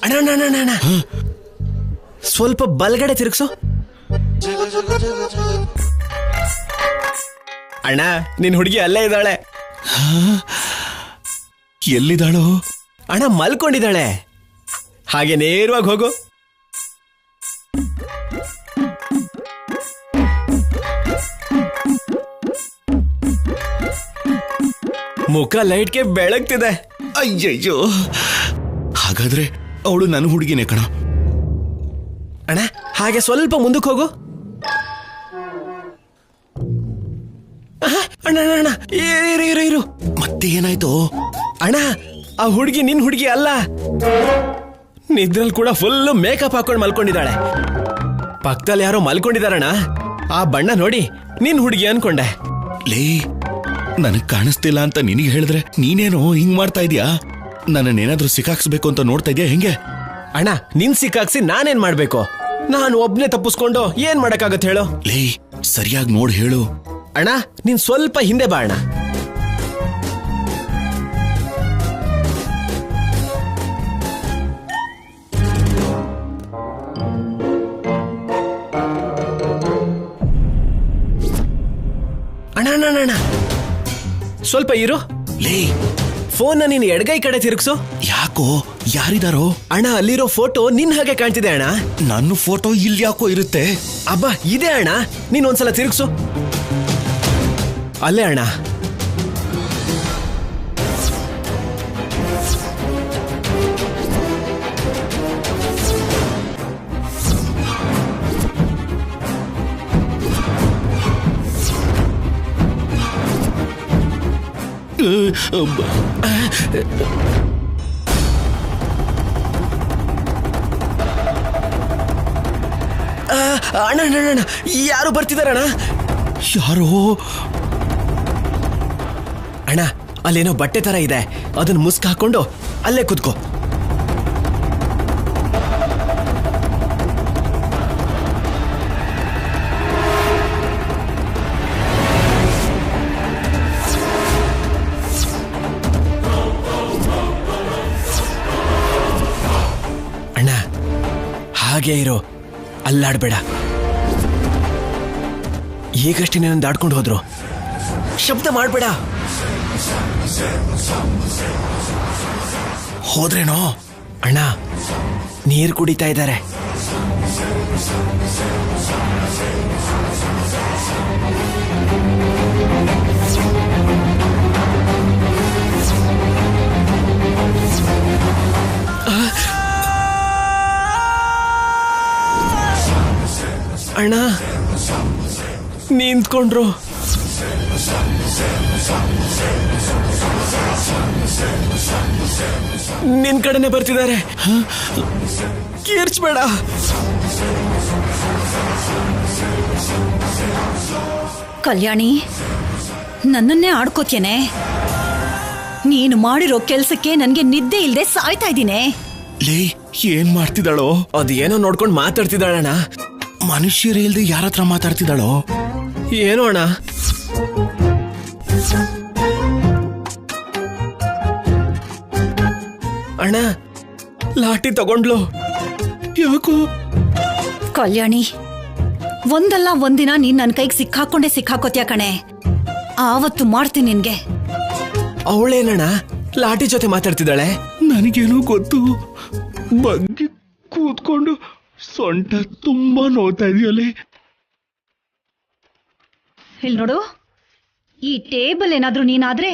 ಅಣ್ಣ ಅಣ್ಣ ಅಣ್ಣ ಅಣ್ಣ ಸ್ವಲ್ಪ ಬಲ್ಗಡೆ ತಿರುಗ್ಸು. ಅಣ್ಣ ನಿನ್ ಹುಡುಗಿ ಅಲ್ಲೇ ಇದ್ದಾಳೆ. ಎಲ್ಲಿದ್ದಾಳೋ? ಅಣ್ಣ ಮಲ್ಕೊಂಡಿದ್ದಾಳೆ. ಹಾಗೆ ನೇರವಾಗಿ ಹೋಗು. ಮುಖ ಲೈಟ್ಗೆ ಬೆಳಗ್ತಿದೆ. ಅಯ್ಯಯ್ಯೋ, ಹಾಗಾದ್ರೆ ಅವಳು ನನ್ನ ಹುಡುಗಿನೇ ಕಣ. ಅಣ್ಣ ಹಾಗೆ ಸ್ವಲ್ಪ ಮುಂದಕ್ಕೆ ಹೋಗು. ಅಣ್ಣ ಅಣ್ಣ ಇರು ಇರು ಇರು. ಮತ್ತೆ ಏನಾಯ್ತು? ಅಣ್ಣ ಆ ಹುಡುಗಿ ನಿನ್ ಹುಡುಗಿ ಅಲ್ಲ. ನಿದ್ರಲ್ಲಿ ಕೂಡ ಫುಲ್ ಮೇಕಪ್ ಹಾಕೊಂಡು ಮಲ್ಕೊಂಡಿದ್ದಾಳೆ. ಪಕ್ಕದಲ್ಲಿ ಯಾರೋ ಮಲ್ಕೊಂಡಿದಾರಣ್ಣ. ಆ ಬಣ್ಣ ನೋಡಿ ನಿನ್ ಹುಡುಗಿ ಅನ್ಕೊಂಡೆ. ಲೇ, ನನಗ್ ಕಾಣಿಸ್ತಿಲ್ಲ ಅಂತ ನಿನಗೆ ಹೇಳಿದ್ರೆ ನೀನೇನೋ ಹಿಂಗ್ ಮಾಡ್ತಾ ಇದೀಯಾ? ನನ್ನನ್ನೇನಾದ್ರೂ ಸಿಕ್ಕಾಕ್ಸ್ಬೇಕು ಅಂತ ನೋಡ್ತಾ ಇದೀಯಾ ಹೆಂಗೆ? ಅಣ್ಣ ನಿನ್ ಸಿಕ್ಕಾಕ್ಸಿ ನಾನೇನ್ ಮಾಡ್ಬೇಕು? ನಾನು ಒಬ್ನೇ ತಪ್ಪಿಸ್ಕೊಂಡು ಏನ್ ಮಾಡಕ್ಕಾಗತ್ತೆ ಹೇಳು? ಲೇ, ಸರಿಯಾಗಿ ನೋಡ್ ಹೇಳು. ಅಣ್ಣ ನೀನ್ ಸ್ವಲ್ಪ ಹಿಂದೆ ಬಾ ಅಣ್ಣ. ಅಣ್ಣ ಅಣ್ಣ ಅಣ್ಣ ಸ್ವಲ್ಪ ಇರು. ಲೇ, ಫೋನ್ನ ನೀನ್ ಎಡಗೈ ಕಡೆ ತಿರುಗ್ಸು. ಯಾಕೋ? ಯಾರಿದಾರೋ? ಅಣ್ಣ ಅಲ್ಲಿರೋ ಫೋಟೋ ನಿನ್ ಹಾಗೆ ಕಾಣ್ತಿದೆ ಅಣ್ಣ. ನನ್ನ ಫೋಟೋ ಇಲ್ಲಿ ಯಾಕೋ ಇರುತ್ತೆ? ಅಬ್ಬಾ ಇದೆ ಅಣ್ಣ, ನೀನ್ ಒಂದ್ಸಲ ತಿರುಗ್ಸು. ಅಲ್ಲೇ ಅಣ್ಣ. ಅಣ್ಣ ಅಣ್ಣ ಅಣ್ಣ ಯಾರು ಬರ್ತಿದಾರಣ್ಣ? ಯಾರೋ? ಅಣ್ಣ ಅಲ್ಲೇನೋ ಬಟ್ಟೆ ತರ ಇದೆ, ಅದನ್ನ ಮುಸ್ಕ್ ಹಾಕೊಂಡು ಅಲ್ಲೇ ಕುತ್ಕೋ. ಅಣ್ಣ ಹಾಗೆ ಇರೋ, ಅಲ್ಲಾಡ್ಬೇಡ. ಈಗಷ್ಟೇ ನನ್ನ ದಾಡ್ಕೊಂಡು ಹೋದ್ರು. ಶಬ್ದ ಮಾಡ್ಬೇಡ. ಹೋದ್ರೇನೋ? ಅಣ್ಣ ನೀರು ಕುಡಿತಾ ಇದ್ದಾರೆ. ಅಣ್ಣ ನಿಂತ್ಕೊಂಡ್ರು. ನಿನ್ ಕಡೆನೆ ಬರ್ತಿದ್ದಾರೆ. ಕೀರ್ಚ್ಬೇಡ. ಕಲ್ಯಾಣಿ, ನನ್ನನ್ನೇ ಆಡ್ಕೋತೇನೆ. ನೀನು ಮಾಡಿರೋ ಕೆಲ್ಸಕ್ಕೆ ನನ್ಗೆ ನಿದ್ದೆ ಇಲ್ದೆ ಸಾಯ್ತಾ ಇದ್ದೀನಿ. ಲೇ, ಏನ್ ಮಾಡ್ತಿದ್ದಾಳೋ? ಅದೇನೋ ನೋಡ್ಕೊಂಡು ಮಾತಾಡ್ತಿದ್ದಾಳಣ್ಣ. ಮನುಷ್ಯರೇ ಇಲ್ದೆ ಯಾರ ಹತ್ರ ಮಾತಾಡ್ತಿದ್ದಾಳೋ? ಏನೋ ಅಣ್ಣ. ಅಣ್ಣ ಲಾಠಿ ತಗೊಂಡ್ಲು. ಯಾಕೋ? ಕಲ್ಯಾಣಿ, ಒಂದಲ್ಲ ಒಂದಿನ ನೀನ್ ನನ್ ಕೈಗೆ ಸಿಕ್ಕಾಕೋತ್ಯಾ ಕಣೆ. ಆವತ್ತು ಮಾಡ್ತೀನಿ ನಿನ್ಗೆ. ಅವಳೇನಣ್ಣ ಲಾಠಿ ಜೊತೆ ಮಾತಾಡ್ತಿದ್ದಾಳೆ? ನನಗೇನೋ ಗೊತ್ತು. ಬಗ್ಗೆ ಕೂತ್ಕೊಂಡು ಸೊಂಟ ತುಂಬಾ ನೋಡ್ತಾ ಇದೆಯಲ್ಲೇ. ಇಲ್ಲಿ ನೋಡು, ಈ ಟೇಬಲ್ ಏನಾದ್ರೂ ನೀನಾದ್ರೆ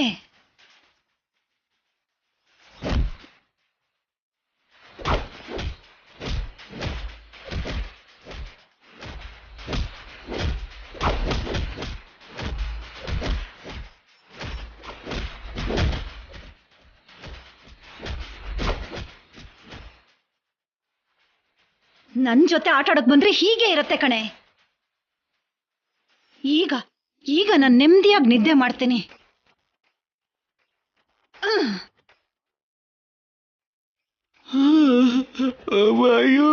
ನನ್ ಜೊತೆ ಆಟ ಆಡಕ್ ಬಂದ್ರೆ ಹೀಗೆ ಇರತ್ತೆ ಕಣೆ. ಈಗ ನಾನು ನೆಮ್ಮದಿಯಾಗಿ ನಿದ್ದೆ ಮಾಡ್ತೀನಿ. ಅಯ್ಯೋ,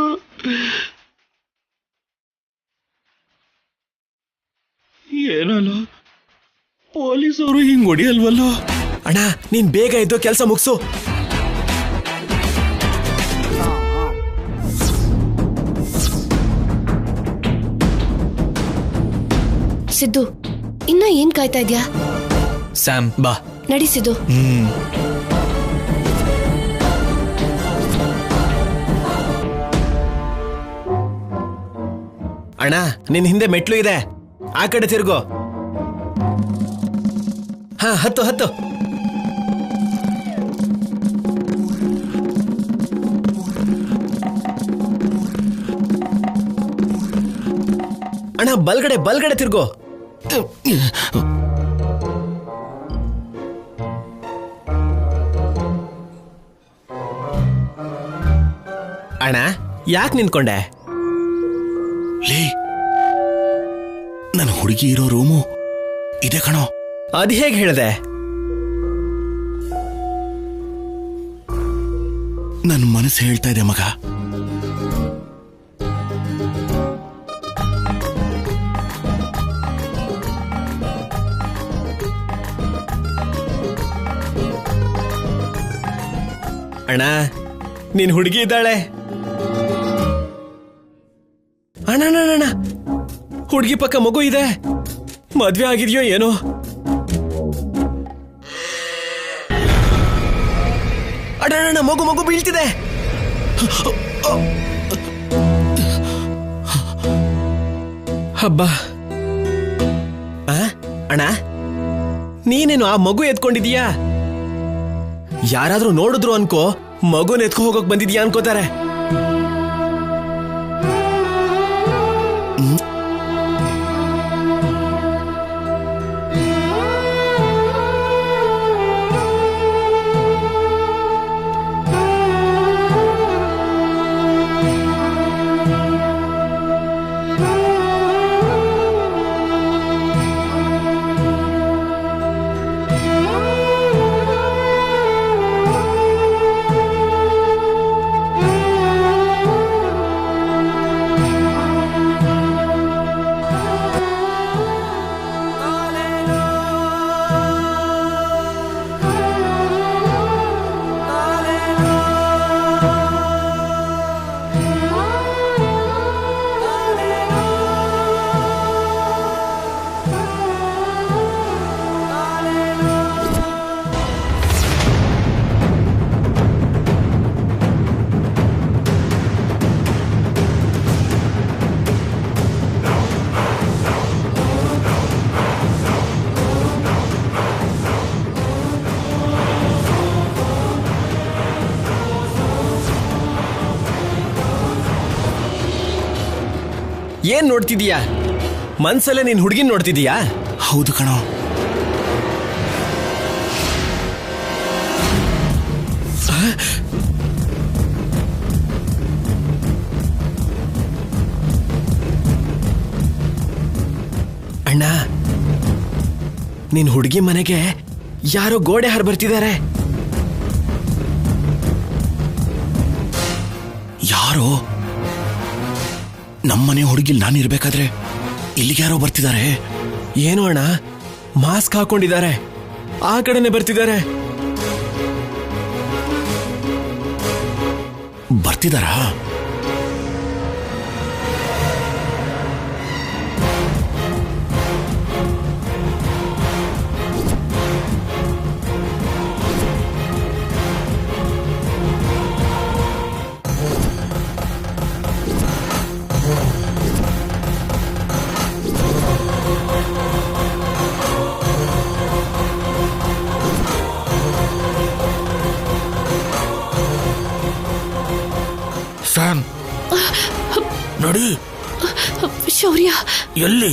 ಏನಲ್ಲ ಪೊಲೀಸವರು ಹಿಂಗ್ ಹೊಡಿಯಲ್ವಲ್ಲ? ಅಣ್ಣ ನೀನ್ ಬೇಗ ಇದ್ದು ಕೆಲಸ ಮುಗಿಸು. ಸಿದ್ದು, ಇನ್ನ ಏನ್ ಕಾಯ್ತಾ ಇದ್ಯಾ? ಸ್ಯಾಮ್ ಬಾ. ನಡಿ ಸಿದ್ದು. ಅಣ್ಣ, ನಿನ್ ಹಿಂದೆ ಮೆಟ್ಲು ಇದೆ, ಆ ಕಡೆ ತಿರ್ಗೋ. ಹಾ, ಹತ್ತು ಹತ್ತು. ಅಣ್ಣ, ಬಲ್ಗಡೆ ಬಲ್ಗಡೆ ತಿರ್ಗೋ. ಅಣ್ಣ, ಯಾಕೆ ನಿಂತ್ಕೊಂಡೆ? ಲೇ, ನನ್ನ ಹುಡುಗಿ ಇರೋ ರೂಮು ಇದೆ ಕಣೋ. ಅದು ಹೇಗೆ ಹೇಳಿದೆ? ನನ್ನ ಮನಸ್ಸು ಹೇಳ್ತಾ ಇದೆ ಮಗ. ಅಣ್ಣ, ನೀನ್ ಹುಡುಗಿ ಇದ್ದಾಳೆ. ಅಣ್ಣ ಅಣ್ಣ ಅಣ್ಣ, ಹುಡುಗಿ ಪಕ್ಕ ಮಗು ಇದೆ. ಮದ್ವೆ ಆಗಿದೆಯೋ ಏನೋ? ಅಣ್ಣ, ಮಗು ಮಗು ಬೀಳ್ತಿದೆ. ಹಬ್ಬ. ಅಣ್ಣ, ನೀನೇನು ಆ ಮಗು ಎತ್ಕೊಂಡಿದೀಯಾ? ಯಾರಾದ್ರೂ ನೋಡಿದ್ರು ಅನ್ಕೋ, ಮಗುನ ಎತ್ಕೊ ಹೋಗೋಕ್ ಬಂದಿದ್ಯಾ ಅನ್ಕೋತಾರೆ. ಏನ್ ನೋಡ್ತಿದೀಯಾ? ಮನ್ಸಲ್ಲೇ ನೀನ್ ಹುಡುಗಿನ ನೋಡ್ತಿದೀಯಾ? ಹೌದು ಕಣೋ. ಅಣ್ಣ, ನಿನ್ ಹುಡುಗಿ ಮನೆಗೆ ಯಾರೋ ಗೋಡೆ ಹಾರ್ ಬರ್ತಿದ್ದಾರೆ. ಯಾರೋ? ನಮ್ಮನೆ ಹುಡುಗಿಲ್ ನಾನಿರ್ಬೇಕಾದ್ರೆ ಇಲ್ಲಿಗೆ ಯಾರೋ ಬರ್ತಿದ್ದಾರೆ. ಏನು ಅಣ್ಣ, ಮಾಸ್ಕ್ ಹಾಕೊಂಡಿದ್ದಾರೆ, ಆ ಕಡೆನೆ ಬರ್ತಿದ್ದಾರೆ. ಬರ್ತಿದಾರಾ? ಸ್ಯಾಮ್, ನೋಡಿ. ಶೌರ್ಯ ಎಲ್ಲಿ?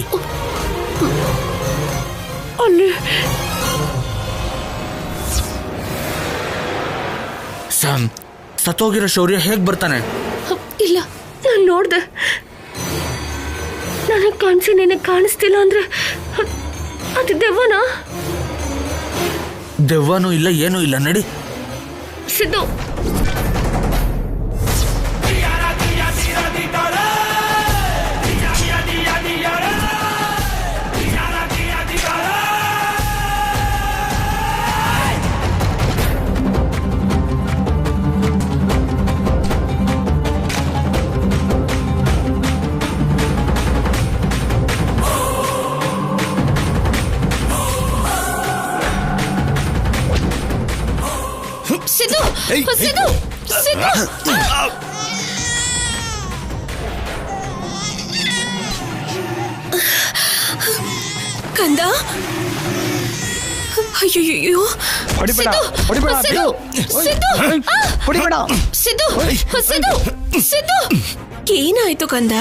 ಅಲ್ಲಿ. ಸ್ಯಾಮ್, ಸತ್ತೋಗಿರೋ ಶೌರ್ಯ ಹೇಗ್ ಬರ್ತಾನೆ? ಇಲ್ಲ, ನಾನು ನೋಡ್ದೆ. ನನಗೆ ಕಾಣಿಸಿ ನಿನಗೆ ಕಾಣಿಸ್ತಿಲ್ಲ ಅಂದ್ರೆ ಅದು ದೆವ್ವನಾ? ದೆವ್ವನೂ ಇಲ್ಲ, ಏನೂ ಇಲ್ಲ. ನಡಿ ಸಿದ್ದು. ಸಿದ್ದು ಸಿದ್ದು ಸಿದ್ದು ಕಂದ ಅಯ್ಯೋ ಸಿದ್ದು ಏನಾಯ್ತು ಕಂದ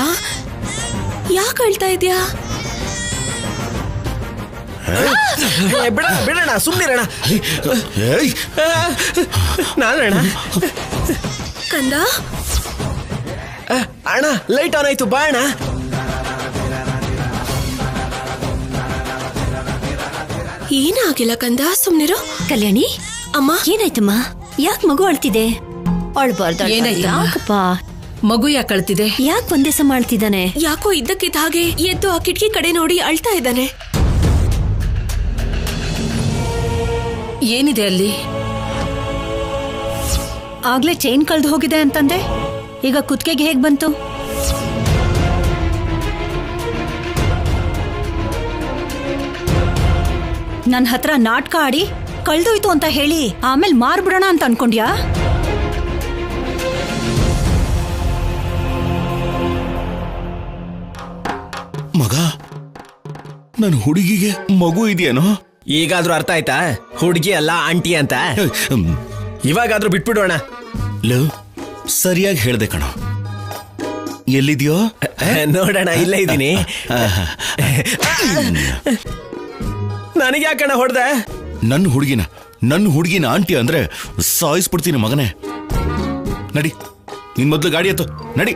ಯಾಕೆ ಅಳ್ತಾ ಇದ್ಯಾ ಬಿಡೋಣ ಸುಮ್ಮನಿರೋಣ ನಾನಣ್ಣ ಕಂದ ಅಣ್ಣ ಲೈಟ್ ಆನ್ ಆಯ್ತು ಬಾ ಅಣ್ಣ ಏನಾಗಿಲ್ಲ ಕಂದ ಸುಮ್ನಿರು ಕಲ್ಯಾಣಿ ಅಮ್ಮ ಏನಾಯ್ತಮ್ಮ ಯಾಕೆ ಮಗು ಅಳ್ತಿದೆ ಅಳ್ಬಾರ್ದು ಯಾಕಪ್ಪ ಮಗು ಯಾಕೆ ಅಳ್ತಿದೆ ಯಾಕೆ ಒಂದೇ ಸಮ ಅಳ್ತಿದ್ದಾನೆ ಯಾಕೋ ಇದ್ದಕ್ಕಿದ್ದ ಹಾಗೆ ಎದ್ದು ಆ ಕಿಟಕಿ ಕಡೆ ನೋಡಿ ಅಳ್ತಾ ಇದ್ದಾನೆ ಏನಿದೆ ಅಲ್ಲಿ ಆಗ್ಲೇ ಚೈನ್ ಕಳ್ದು ಹೋಗಿದೆ ಅಂತಂದೆ ಈಗ ಕುತ್ತಿಗೆಗೆ ಹೇಗ್ ಬಂತು ನನ್ನ ಹತ್ರ ನಾಟಕ ಆಡಿ ಕಳ್ದೋಯ್ತು ಅಂತ ಹೇಳಿ ಆಮೇಲೆ ಮಾರ್ಬಿಡೋಣ ಅಂತ ಅನ್ಕೊಂಡ್ಯಾ ಮಗ ನನ್ನ ಹುಡುಗಿಗೆ ಮಗು ಇದೆಯೇನೋ ಈಗಾದ್ರೂ ಅರ್ಥ ಆಯ್ತಾ ಹುಡುಗಿ ಅಲ್ಲ ಆಂಟಿ ಅಂತ ಇವಾಗಾದ್ರೂ ಬಿಟ್ಬಿಡೋಣ ಸರಿಯಾಗಿ ಹೇಳ್ದೆ ಕಣೋ ಎಲ್ಲಿದ್ಯೋ ನೋಡೋಣ ಇಲ್ಲೇ ಇದ್ದೀನಿ ನನಗೆ ಯಾಕಣ್ಣ ಹೊಡೆದೆ ನನ್ನ ಹುಡುಗಿನ ಆಂಟಿ ಅಂದ್ರೆ ಸಾಯಿಸ್ಬಿಡ್ತೀನಿ ಮಗನೇ ನಡಿ ನಿನ್ ಮೊದ್ಲು ಗಾಡಿ ಎತ್ತು ನಡಿ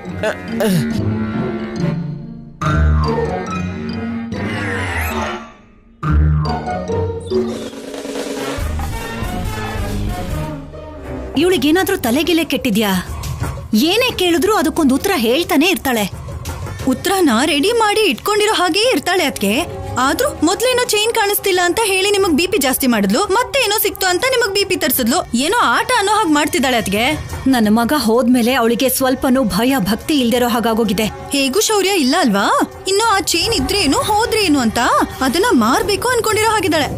ಇವಳಿಗೇನಾದ್ರೂ ತಲೆಗಿಲೆ ಕೆಟ್ಟಿದ್ಯಾ ಏನೇ ಕೇಳಿದ್ರು ಅದಕ್ಕೊಂದು ಉತ್ತರ ಹೇಳ್ತಾನೆ ಇರ್ತಾಳೆ ಉತ್ತರನ ರೆಡಿ ಮಾಡಿ ಇಟ್ಕೊಂಡಿರೋ ಹಾಗೆ ಇರ್ತಾಳೆ ಅದಕ್ಕೆ ಆದ್ರೂ ಮೊದ್ಲೇನೋ ಚೈನ್ ಕಾಣಿಸ್ತಿಲ್ಲ ಅಂತ ಹೇಳಿ ನಿಮಗ್ ಬಿಪಿ ಜಾಸ್ತಿ ಮಾಡಿದ್ಲು ಮತ್ತೆ ಏನೋ ಸಿಕ್ತು ಅಂತ ನಿಮಗ್ ಬಿಪಿ ತರ್ಸಿದ್ಲು ಏನೋ ಆಟ ಅನ್ನೋ ಹಾಗೆ ಮಾಡ್ತಿದ್ದಾಳೆ ಅದಕ್ಕೆ ನನ್ನ ಮಗ ಹೋದ್ಮೇಲೆ ಅವಳಿಗೆ ಸ್ವಲ್ಪನೂ ಭಯ ಭಕ್ತಿ ಇಲ್ದಿರೋ ಹಾಗಾಗೋಗಿದೆ ಹೇಗೂ ಶೌರ್ಯ ಇಲ್ಲ ಅಲ್ವಾ ಇನ್ನು ಆ ಚೈನ್ ಇದ್ರೇನು ಹೋದ್ರೇನು ಅಂತ ಅದನ್ನ ಮಾರ್ಬೇಕು ಅನ್ಕೊಂಡಿರೋ ಹಾಗಿದ್ದಾಳೆ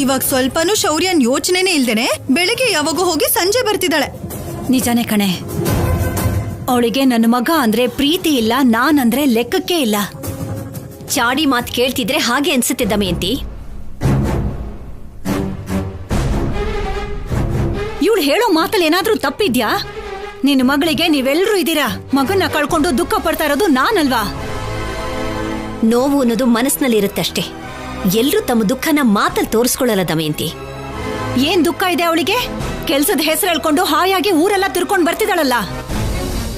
ಇವಾಗ ಸ್ವಲ್ಪನೂ ಶೌರ್ಯನ್ ಯೋಚನೆನೇ ಇಲ್ದೇನೆ ಬೆಳಿಗ್ಗೆ ಯಾವಾಗೂ ಹೋಗಿ ಸಂಜೆ ಬರ್ತಿದ್ದಾಳೆ ನಿಜಾನೇ ಕಣೆ ಅವಳಿಗೆ ನನ್ನ ಮಗ ಅಂದ್ರೆ ಪ್ರೀತಿ ಇಲ್ಲ ನಾನಂದ್ರೆ ಲೆಕ್ಕಕ್ಕೆ ಇಲ್ಲ ಚಾಡಿ ಮಾತು ಕೇಳ್ತಿದ್ರೆ ಹಾಗೆ ಅನ್ಸುತ್ತೆ ದಮಯಂತಿ ಇವಳು ಹೇಳೋ ಮಾತಲ್ಲಿ ಏನಾದ್ರೂ ತಪ್ಪಿದ್ಯಾ ನಿನ್ನ ಮಗಳಿಗೆ ನೀವೆಲ್ಲರೂ ಇದ್ದೀರಾ ಮಗನ್ನ ಕಳ್ಕೊಂಡು ದುಃಖ ಪಡ್ತಾ ಇರೋದು ನಾನಲ್ವಾ ನೋವು ಅನ್ನೋದು ಮನಸ್ಸಿನಲ್ಲಿರುತ್ತಷ್ಟೇ ಎಲ್ರೂ ತಮ್ಮ ದುಃಖನ ಮಾತಲ್ಲಿ ತೋರಿಸ್ಕೊಳ್ಳಲ್ಲ ದಮಯಂತಿ ಏನ್ ದುಃಖ ಇದೆ ಅವಳಿಗೆ ಕೆಲ್ಸದ ಹೆಸರು ಹೇಳ್ಕೊಂಡು ಹಾಯಾಗಿ ಊರೆಲ್ಲ ತಿರ್ಕೊಂಡ್ ಬರ್ತಿದ್ದಾಳಲ್ಲ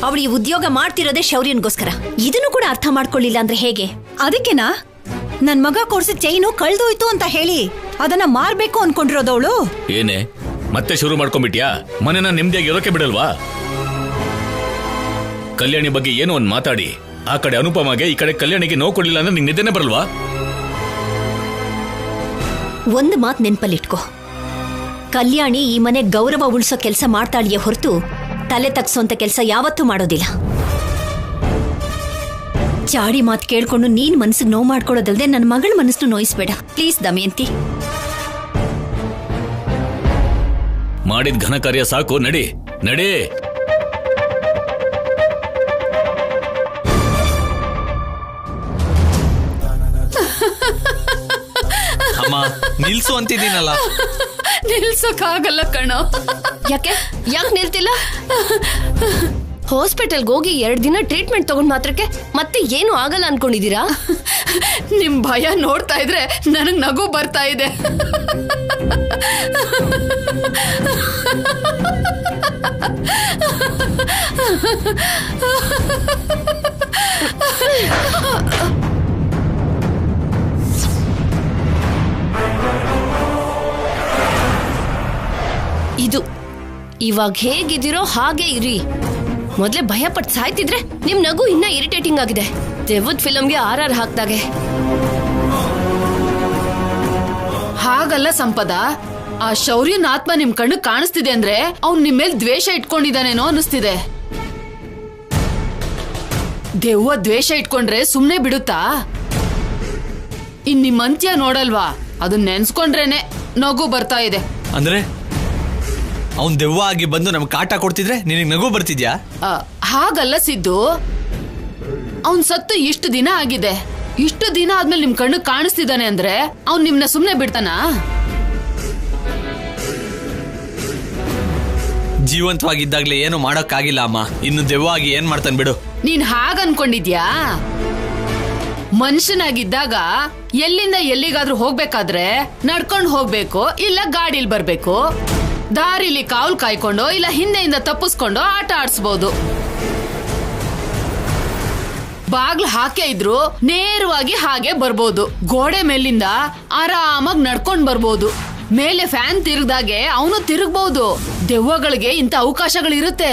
ಅವಳು ಈ ಉದ್ಯೋಗ ಮಾಡ್ತಿರೋದೇ ಶೌರ್ಯನ್ಗೋಸ್ಕರ ಇದನ್ನು ಕೂಡ ಅರ್ಥ ಮಾಡ್ಕೊಳ್ಳಿಲ್ಲ ಅಂದ್ರೆ ಹೇಗೆ ಅದಕ್ಕೆನಾ ನನ್ ಮಗ ಕೊಡ್ಸಿದ ಚೈನು ಕಳ್ದೋಯ್ತು ಅಂತ ಹೇಳಿ ಅದನ್ನ ಮಾರ್ಬೇಕು ಅನ್ಕೊಂಡಿರೋದವಳು ಏನೇ ಮತ್ತೆ ಶುರು ಮಾಡ್ಕೊಂಡ್ಬಿಟ್ಯಾ ಮನೆನ ನೆಮ್ಮದಿಯಾಗಿ ಇರೋಕೆ ಬಿಡಲ್ವಾ ಕಲ್ಯಾಣಿ ಬಗ್ಗೆ ಏನೋ ಒಂದ್ ಮಾತಾಡಿ ಆ ಕಡೆ ಅನುಪಮಗೆ ಈ ಕಡೆ ಕಲ್ಯಾಣಿಗೆ ನೋವು ಕೊಡ್ಲಿಲ್ಲ ಅಂದ್ರೆ ನಿಂಗೆ ನಿದ್ದೆನೇ ಬರಲ್ವಾ ಒಂದು ಮಾತು ನೆನ್ಪಲ್ಲಿಟ್ಕೋ ಕಲ್ಯಾಣಿ ಈ ಮನೆ ಗೌರವ ಉಳಿಸೋ ಕೆಲಸ ಮಾಡ್ತಾಳಿಯೇ ಹೊರತು ತಲೆ ತಗ್ಸೋಂತ ಕೆಲಸ ಯಾವತ್ತೂ ಮಾಡೋದಿಲ್ಲ ಚಾಡಿ ಮಾತು ಕೇಳ್ಕೊಂಡು ನೀನ್ ಮನ್ಸಿಗೆ ನೋವು ಮಾಡ್ಕೊಳ್ಳೋದಲ್ದೆ ನನ್ನ ಮಗಳ ಮನಸ್ಸು ನೋಯಿಸ್ಬೇಡ ಪ್ಲೀಸ್ ದಮಯಂತಿ ಮಾಡಿದ ಘನ ಕಾರ್ಯ ಸಾಕು ನಡಿ ನಡಿ ಅಮ್ಮ ನಿಲ್ಸು ಅಂತಿದ್ದೀನಲ್ಲ ನಿಲ್ಸಕ್ಕಾಗಲ್ಲ ಕಣೋ ಯಾಕೆ ನಿಲ್ತಿಲ್ಲ ಹಾಸ್ಪಿಟಲ್ಗೆ ಹೋಗಿ 2 ದಿನ ಟ್ರೀಟ್ಮೆಂಟ್ ತಗೊಂಡ್ ಮಾತ್ರಕ್ಕೆ ಮತ್ತೆ ಏನು ಆಗಲ್ಲ ಅನ್ಕೊಂಡಿದೀರಾ ನಿಮ್ ಭಯ ನೋಡ್ತಾ ಇದ್ರೆ ನನಗ್ ನಗು ಬರ್ತಾ ಇದೆ ಇದು ಇವಾಗ ಹೇಗಿದ್ದೀರೋ ಹಾಗೆ ಇರಿ ಮೊದ್ಲೇ ಭಯ ಪಟ್ಟು ಸಾಯ್ತಿದ್ರೆ ನಿಮ್ ನಗು ಇನ್ನ ಇರಿಟೇಟಿಂಗ್ ಆಗಿದೆ ದೆವ್ವದ ಫಿಲಂಗೆ RR ಹಾಕ್ದಾಗೆ ಹಾಗಲ್ಲ ಸಂಪದ ಆ ಶೌರ್ಯನ ಆತ್ಮ ನಿಮ್ ಕಣ್ಣು ಕಾಣಿಸ್ತಿದೆ ಅಂದ್ರೆ ಅವ್ನ್ ನಿಮ್ ಮೇಲೆ ದ್ವೇಷ ಇಟ್ಕೊಂಡಿದ್ದಾನೇನೋ ಅನಿಸ್ತಿದೆ ದೆವ್ವ ದ್ವೇಷ ಇಟ್ಕೊಂಡ್ರೆ ಸುಮ್ನೆ ಬಿಡುತ್ತಾ ಇನ್ ನಿಮ್ ಅಂತ್ಯ ನೋಡಲ್ವಾ ಅದನ್ನ ನೆನ್ಸ್ಕೊಂಡ್ರೇನೆ ನಗು ಬರ್ತಾ ಇದೆ ಅಂದ್ರೆ ಅವ್ನ್ ದೆವ್ವ ಆಗಿ ಬಂದು ನಮ್ಗೆ ಕಾಟ ಕೊಡ್ತಿದ್ರೆ ನಿನಗೆ ನಗು ಬರ್ತಿದ್ಯಾ? ಹಾಗಲ್ಲ ಸಿದ್ದು, ಅವನ್ ಸತ್ತು ಇಷ್ಟು ದಿನ ಆಗಿದೆ. ಇಷ್ಟು ದಿನ ಆದ್ಮೇಲೆ ನಿಮ್ ಕಣ್ಣು ಕಾಣಿಸ್ತಿದ್ದಾನೆ ಅಂದ್ರೆ ಅವ್ನ್ ನಿಮ್ನ ಸುಮ್ನೆ ಬಿಡ್ತಾನಾ? ಜೀವಂತವಾಗಿದ್ದಾಗ್ಲೇ ಏನು ಮಾಡೋಕ್ಕಾಗಿಲ್ಲ ಅಮ್ಮ. ಇನ್ನು ದೆವ್ವ ಆಗಿ ಏನ್ ಮಾಡ್ತಾನೆ ಬಿಡು. ನೀನ್ ಹಾಗ ಅನ್ಕೊಂಡಿದ್ಯಾ? ಮನುಷ್ಯನಾಗಿದ್ದಾಗ ಎಲ್ಲಿಂದ ಎಲ್ಲಿಗಾದ್ರೂ ಹೋಗ್ಬೇಕಾದ್ರೆ ನಡ್ಕೊಂಡು ಹೋಗ್ಬೇಕು, ಇಲ್ಲ ಗಾಡಿಲ್ ಬರ್ಬೇಕು. ದಾರಿಲಿ ಕಾವಲ್ ಕಾಯ್ಕೊಂಡು ಇಲ್ಲ ಹಿಂದೆಯಿಂದ ತಪ್ಪಿಸ್ಕೊಂಡು ಆಟ ಆಡ್ಸ್ಬೋದು. ಬಾಗ್ಲು ಹಾಕೇ ಇದ್ರು ನೇರವಾಗಿ ಹಾಗೆ ಬರ್ಬೋದು. ಗೋಡೆ ಮೇಲಿಂದ ಆರಾಮಾಗಿ ನಡ್ಕೊಂಡ್ ಬರ್ಬೋದು. ಮೇಲೆ ಫ್ಯಾನ್ ತಿರುಗ್ದಾಗೆ ಅವನು ತಿರುಗ್ಬಹುದು. ದೆವ್ವಗಳಿಗೆ ಇಂಥ ಅವಕಾಶಗಳಿರುತ್ತೆ.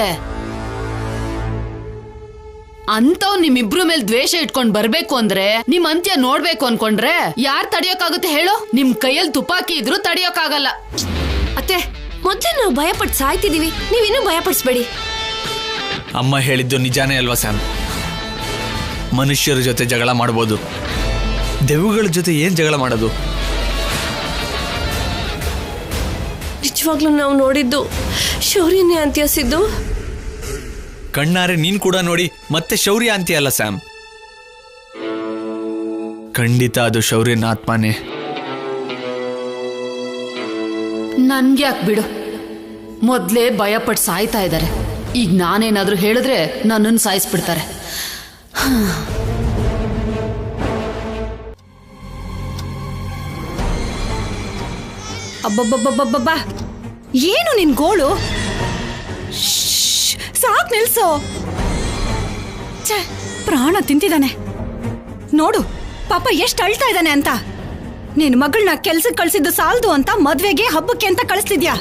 ಅಂತವ್ ನಿಮ್ಮಿಬ್ರು ಮೇಲೆ ದ್ವೇಷ ಇಟ್ಕೊಂಡ್ ಬರ್ಬೇಕು ಅಂದ್ರೆ ನಿಮ್ ಅಂತ್ಯ ನೋಡ್ಬೇಕು ಅನ್ಕೊಂಡ್ರೆ ಯಾರ್ ತಡಿಯೋಕಾಗುತ್ತೆ ಹೇಳು? ನಿಮ್ ಕೈಯಲ್ಲಿ ತುಪಾಕಿ ಇದ್ರು ತಡಿಯೋಕಾಗಲ್ಲ. ಅತ್ತೆ, ಮೊದ್ಲೇ ನಾವು ಭಯಪಟ್ಟು ಸಾಯ್ತಿದೀವಿ, ನೀವಿನ್ನೂ ಭಯಪಡಿಸ್ಬೇಡಿ. ಅಮ್ಮ ಹೇಳಿದ್ದು ನಿಜಾನೇ ಅಲ್ವಾ ಸ್ಯಾಮ್? ಮನುಷ್ಯರ ಜೊತೆ ಜಗಳ ಮಾಡ್ಬೋದು, ದೆವ್ವಗಳ ಜೊತೆ ಏನ್ ಜಗಳ ಮಾಡೋದು? ನಿಜವಾಗ್ಲೂ ನಾವು ನೋಡಿದ್ದು ಶೌರ್ಯನೇ ಅಂತ್ಯಸಿದ್ದು. ಕಣ್ಣಾರೆ ನೀನ್ ಕೂಡ ನೋಡಿ ಮತ್ತೆ ಶೌರ್ಯ ಅಂತೀಯಲ್ಲ ಸ್ಯಾಮ್? ಖಂಡಿತ ಅದು ಶೌರ್ಯನ ಆತ್ಮನೇ. ನನ್ಗ್ಯಾಕ್ ಬಿಡು, ಮೊದ್ಲೇ ಭಯಪಟ್ಟು ಸಾಯ್ತಾ ಇದ್ದಾರೆ. ಈಗ ನಾನೇನಾದ್ರೂ ಹೇಳಿದ್ರೆ ನನ್ನನ್ನು ಸಾಯಿಸ್ಬಿಡ್ತಾರೆ. ಅಬ್ಬಬ್ಬಬ್ಬಬ್ಬಬ್ಬ, ಏನು ನಿನ್ ಗೋಳು? ಸಾಕ್ ನಿಲ್ಸೋ. ಛೆ, ಪ್ರಾಣ ತಿಂತಿದ್ದಾನೆ ನೋಡು ಪಾಪ ಎಷ್ಟು ಅಳ್ತಾ ಇದ್ದಾನೆ ಅಂತ. ನಿನ್ ಮಗಳನ್ನ ಕೆಲ್ಸಕ್ಕೆ ಕಳ್ಸಿದ್ದು ಸಾಲದು ಅಂತ ಮದ್ವೆಗೆ ಹಬ್ಬಕ್ಕೆ ಅಂತ ಕಳಿಸ್ತಿದ್ಯಾ?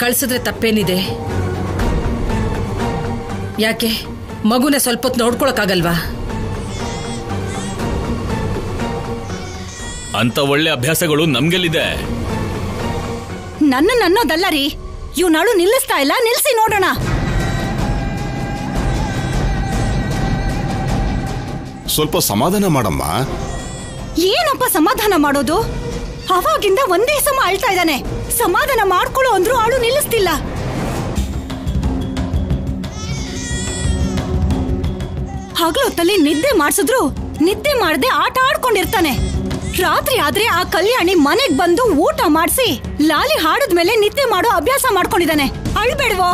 ಕಳ್ಸಿದ್ರೆ ತಪ್ಪೇನಿದೆ? ಯಾಕೆ ಮಗುನ ಸ್ವಲ್ಪ ಹೊತ್ತು ನೋಡ್ಕೊಳಕ್ಕಾಗಲ್ವಾ? ಅಂತ ಒಳ್ಳೆ ಅಭ್ಯಾಸಗಳು ನಮ್ಗೆಲ್ಲಿದೆ? ನನ್ನ ಅನ್ನೋದಲ್ಲ ರೀ, ಇವ್ನಾಳು ನಿಲ್ಲಿಸ್ತಾ ಇಲ್ಲ, ನಿಲ್ಸಿ ನೋಡೋಣ. ಸ್ವಲ್ಪ ಸಮಾಧಾನ ಮಾಡಮ್ಮ. ಏನಪ್ಪ ಸಮಾಧಾನ ಮಾಡೋದು? ಅವಾಗಿಂದ ಒಂದೇ ಸಮ ಅಳ್ತಾ ಇದ್ದಾನೆ. ಸಮಾಧಾನ ಮಾಡ್ಕೊಳ್ಳೋ ಅಂದ್ರೂ ಆಳು ನಿಲ್ಲಿಸ್ತಿಲ್ಲ. ಹಗಲೊತ್ತಲ್ಲಿ ನಿದ್ದೆ ಮಾಡ್ಸಿದ್ರು ನಿದ್ದೆ ಮಾಡದೆ ಆಟ ಆಡ್ಕೊಂಡಿರ್ತಾನೆ. ರಾತ್ರಿ ಆದ್ರೆ ಆ ಕಲ್ಯಾಣಿ ಮನೆಗ್ ಬಂದು ಊಟ ಮಾಡಿಸಿ ಲಾಲಿ ಹಾಡದ್ಮೇಲೆ ನಿದ್ದೆ ಮಾಡೋ ಅಭ್ಯಾಸ ಮಾಡ್ಕೊಂಡಿದ್ದಾನೆ. ಅಳ್ಬೇಡ್ವೋ?